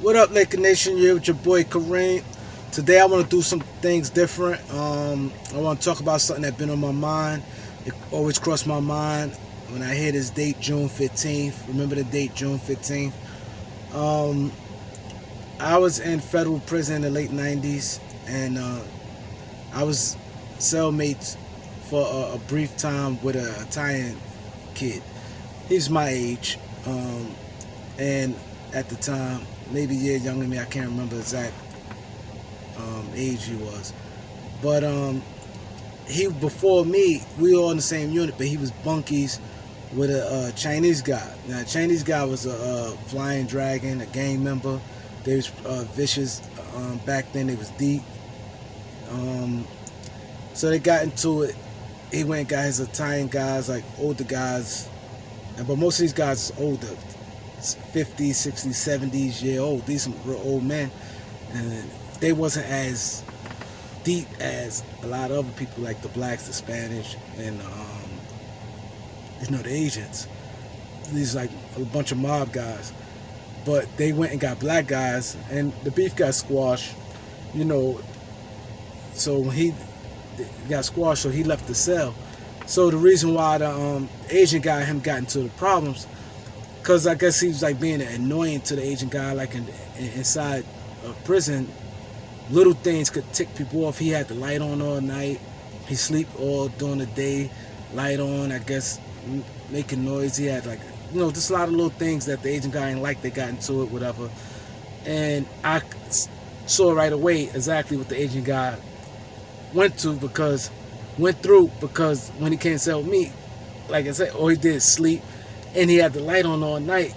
What up, Laker Nation? You're with your boy Kareem. Today I want to do some things different. I want to talk about something that's been on my mind. It always crossed my mind when I hear this date, June 15th. Remember the date, June 15th? Um, I was in federal prison in the late 90s, and I was cellmates for a brief time with an Italian kid. He's my age, and at the time, maybe a year younger than me. I can't remember the exact age he was, but he before me. We were all in the same unit, but he was bunkies with a Chinese guy. Now, the Chinese guy was a flying dragon, a gang member. They was vicious back then. They was deep. So they got into it. He went and got his Italian guys, like older guys, but most of these guys is older, 50s, 60s, 70s year old. These some real old men, and they wasn't as deep as a lot of other people, like the blacks, the Spanish, and the Asians. These like a bunch of mob guys, but they went and got black guys, and the beef got squashed. So when he got squashed, so he left the cell. So the reason why the Asian guy got into the problems, because I guess he was like being annoying to the Asian guy, like inside of prison. Little things could tick people off. He had the light on all night. He sleep all during the day, light on. I guess making noise. He had just a lot of little things that the Asian guy didn't like. They got into it, whatever. And I saw right away exactly what the Asian guy went through because when he came to sell me, like I said, all he did is sleep, and he had the light on all night,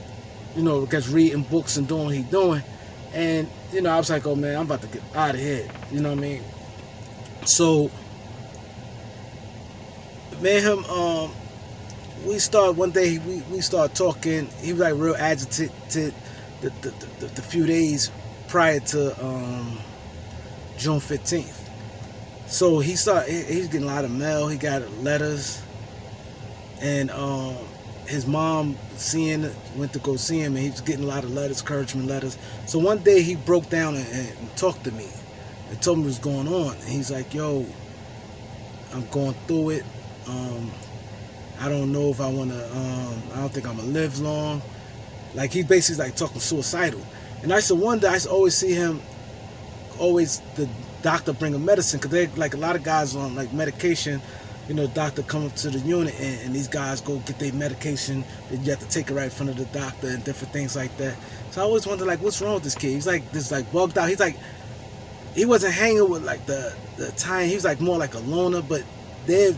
because reading books and doing what he doing. And I was like, oh man, I'm about to get out of here. You know what I mean? So me and him, we started one day. We started talking. He was like real agitated the few days prior to June 15th. So he's getting a lot of mail. He got letters, and his mom went to go see him, and he was getting a lot of letters, encouragement letters. So one day he broke down and talked to me and told me what's going on. And he's like, yo, I'm going through it. I don't know if I want to, I don't think I'm going to live long. Like, he basically like talking suicidal. And I used to wonder, I used to always see him, the doctor bring him medicine, because they, like a lot of guys on like medication, doctor come up to the unit, and these guys go get their medication, and you have to take it right in front of the doctor and different things like that. So I always wonder, like, what's wrong with this kid? He's like this, like bugged out. He's like, he wasn't hanging with like the Italian. He was like more like a loner, but they'd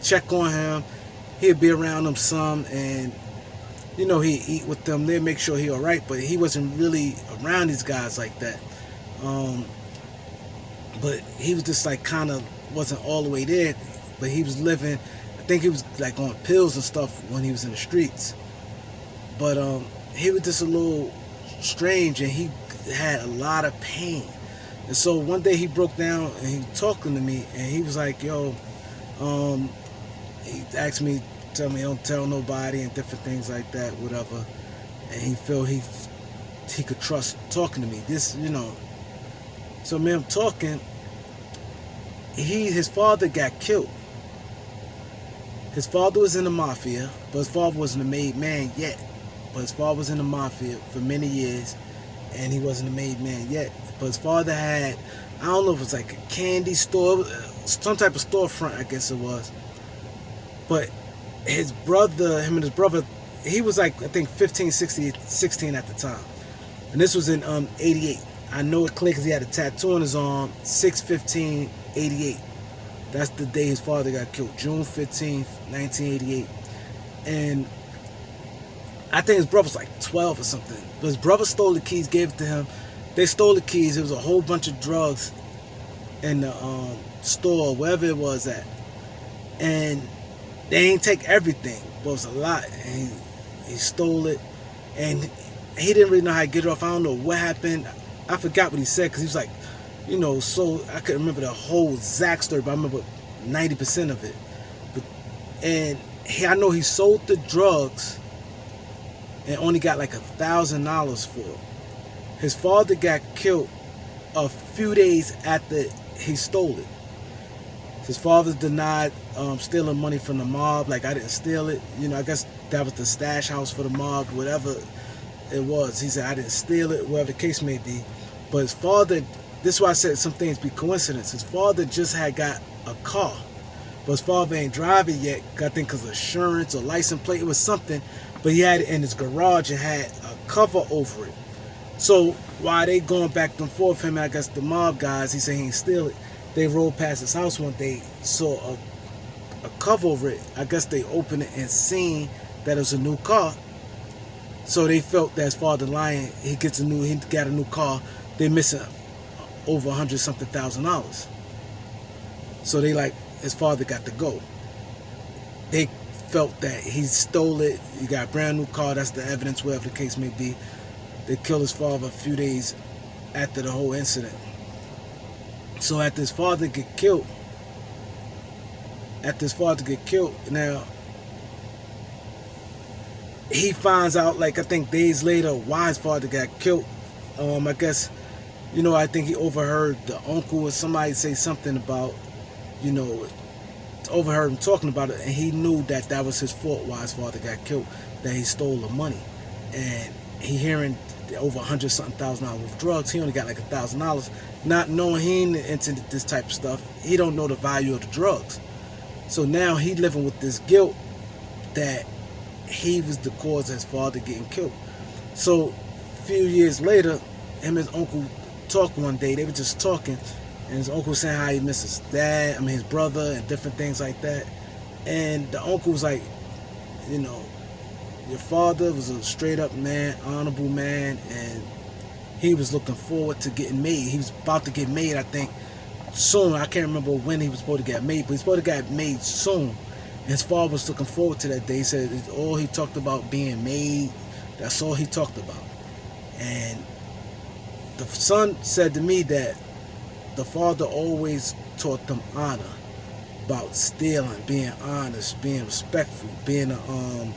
check on him. He'd be around them some, and he'd eat with them. They'd make sure he all right, but he wasn't really around these guys like that. But he was just like kind of wasn't all the way there. But he was living, I think he was like on pills and stuff when he was in the streets. But he was just a little strange, and he had a lot of pain. And so one day he broke down and he talking to me, and he was like, yo, he asked me, tell me don't tell nobody and different things like that, whatever. And he felt he could trust talking to me. So man, I'm talking, his father got killed. His father was in the Mafia, but his father wasn't a made man yet. But his father was in the Mafia for many years, and he wasn't a made man yet. But his father had, I don't know if it was like a candy store, some type of storefront, I guess it was. But him and his brother, he was like, I think 15, 16 at the time. And this was in 88. I know it clear because he had a tattoo on his arm, 6/15/88. That's the day his father got killed, June 15th, 1988. And I think his brother was like 12 or something. But his brother stole the keys, gave it to him. They stole the keys. There was a whole bunch of drugs in the store, wherever it was at. And they ain't take everything, but it was a lot. And he stole it. And he didn't really know how to get it off. I don't know what happened. I forgot what he said, because he was like, so I couldn't remember the whole exact story, but I remember 90% of it. And I know he sold the drugs and only got like $1,000 for it. His father got killed a few days after he stole it. His father denied stealing money from the mob. Like, I didn't steal it. I guess that was the stash house for the mob, whatever it was. He said, I didn't steal it, whatever the case may be. But his father, this is why I said some things be coincidence. His father just had got a car, but his father ain't drive it yet. I think because of insurance or license plate, it was something. But he had it in his garage and had a cover over it. So while they going back and forth, him, I guess the mob guys, he said he ain't steal it. They rode past his house one day, saw a cover over it. I guess they opened it and seen that it was a new car. So they felt that his father lying. He got a new car. They missing over $100,000. So they like, his father got to go. They felt that he stole it. He got a brand new car. That's the evidence, whatever the case may be. They killed his father a few days after the whole incident. So after his father get killed, now he finds out, like, I think days later, why his father got killed. I guess, I think he overheard the uncle or somebody say something about, overheard him talking about it, and he knew that that was his fault why his father got killed, that he stole the money. And he hearing over $100,000 worth of drugs, he only got like $1,000, not knowing he ain't into this type of stuff. He don't know the value of the drugs. So now he living with this guilt that he was the cause of his father getting killed. So a few years later, him and his uncle talked one day. They were just talking, and his uncle was saying how he missed his brother, and different things like that. And the uncle was like, your father was a straight up man, honorable man, and he was looking forward to getting made. He was about to get made, I think, soon. I can't remember when he was supposed to get made, but he's supposed to get made soon. And his father was looking forward to that day. He said all he talked about being made. That's all he talked about. And the son said to me that the father always taught them honor, about stealing, being honest, being respectful, being a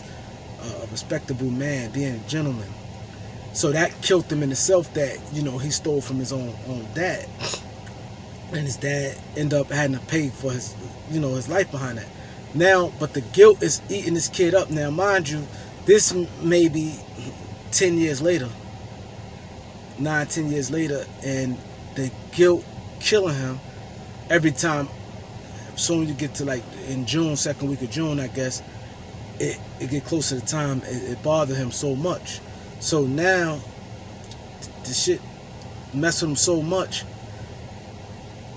respectable man, being a gentleman. So that killed him in itself, that he stole from his own dad, and his dad ended up having to pay for his his life behind that. Now, but the guilt is eating this kid up. Now, mind you, this may be 10 years later, 9-10 years later, and the guilt killing him every time. Soon you get to, like, in June, second week of June, I guess, it get close to the time, it bothered him so much. So now the shit messed with him so much,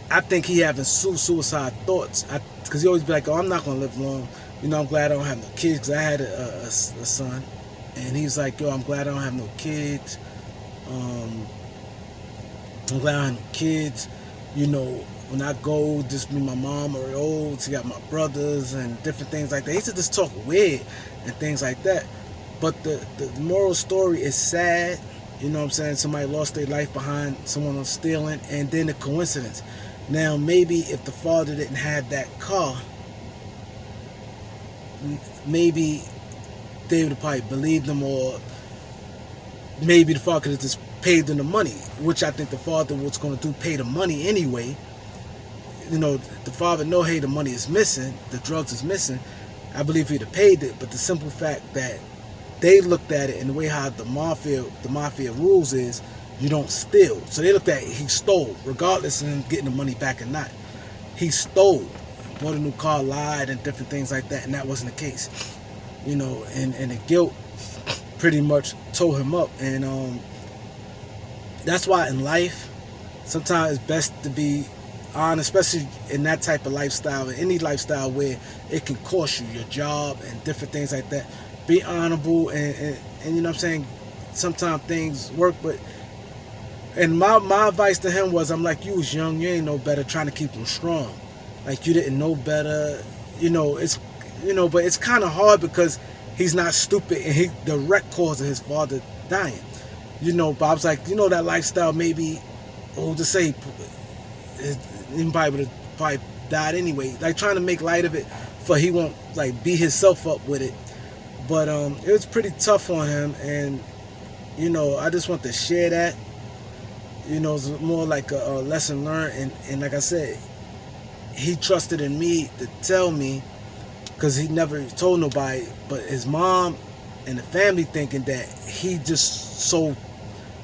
I think he having suicide thoughts. Because he always be like, oh, I'm not going to live long. I'm glad I don't have no kids, because I had a son. And he's like, yo, I'm glad I don't have no kids. I'm glad I don't have no kids. When I go, just me, my mom are old. She got my brothers and different things like that. He used to just talk weird and things like that. But the moral story is sad. You know what I'm saying? Somebody lost their life behind someone else stealing, and then the coincidence. Now, maybe if the father didn't have that car, maybe they would have probably believed him, or maybe the father could have just paid them the money, which I think the father was going to do, pay the money anyway. The father know, hey, the money is missing, the drugs is missing. I believe he'd have paid it, but the simple fact that they looked at it in the way how the mafia rules is, you don't steal. So they looked at it, he stole, regardless of him getting the money back or not. He stole, bought a new car, lied, and different things like that, and that wasn't the case. And the guilt pretty much tore him up. And that's why in life, sometimes it's best to be honest, especially in that type of lifestyle, in any lifestyle where it can cost you your job and different things like that. Be honorable, and you know what I'm saying, sometimes things work, but and my advice to him was, I'm like, you was young, you ain't know better, trying to keep him strong. Like, you didn't know better, it's but it's kind of hard because he's not stupid, and he direct cause of his father dying. But I was like, that lifestyle, maybe, to say, he probably would have probably died anyway. Like, trying to make light of it for he won't, like, beat himself up with it. But it was pretty tough on him, and I just want to share that. You know, it's more like a lesson learned. And like I said, he trusted in me to tell me because he never told nobody. But his mom and the family thinking that he just so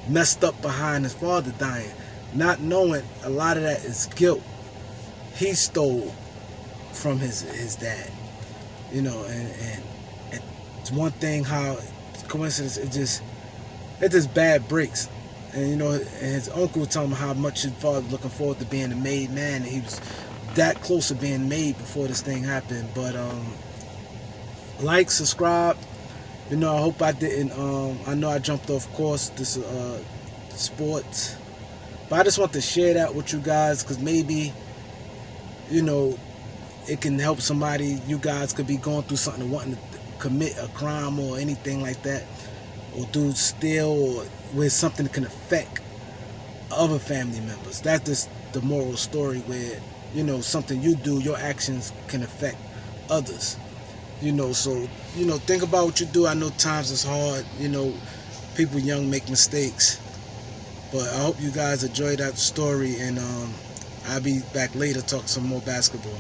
messed up behind his father dying, not knowing a lot of that is guilt he stole from his dad. You know, and it's one thing how coincidence it just bad breaks. And you know, and his uncle told him how much his father was looking forward to being a made man. And he was that close to being made before this thing happened. But like, subscribe. You know, I hope I didn't. I know I jumped off course. This sports, but I just want to share that with you guys because maybe, you know, it can help somebody. You guys could be going through something and wanting to commit a crime or anything like that, or do steal, or where something can affect other family members. That's just the moral story where, you know, something you do, your actions can affect others. You know, so, you know, think about what you do. I know times is hard. You know, people young make mistakes. But I hope you guys enjoyed that story, and I'll be back later to talk some more basketball.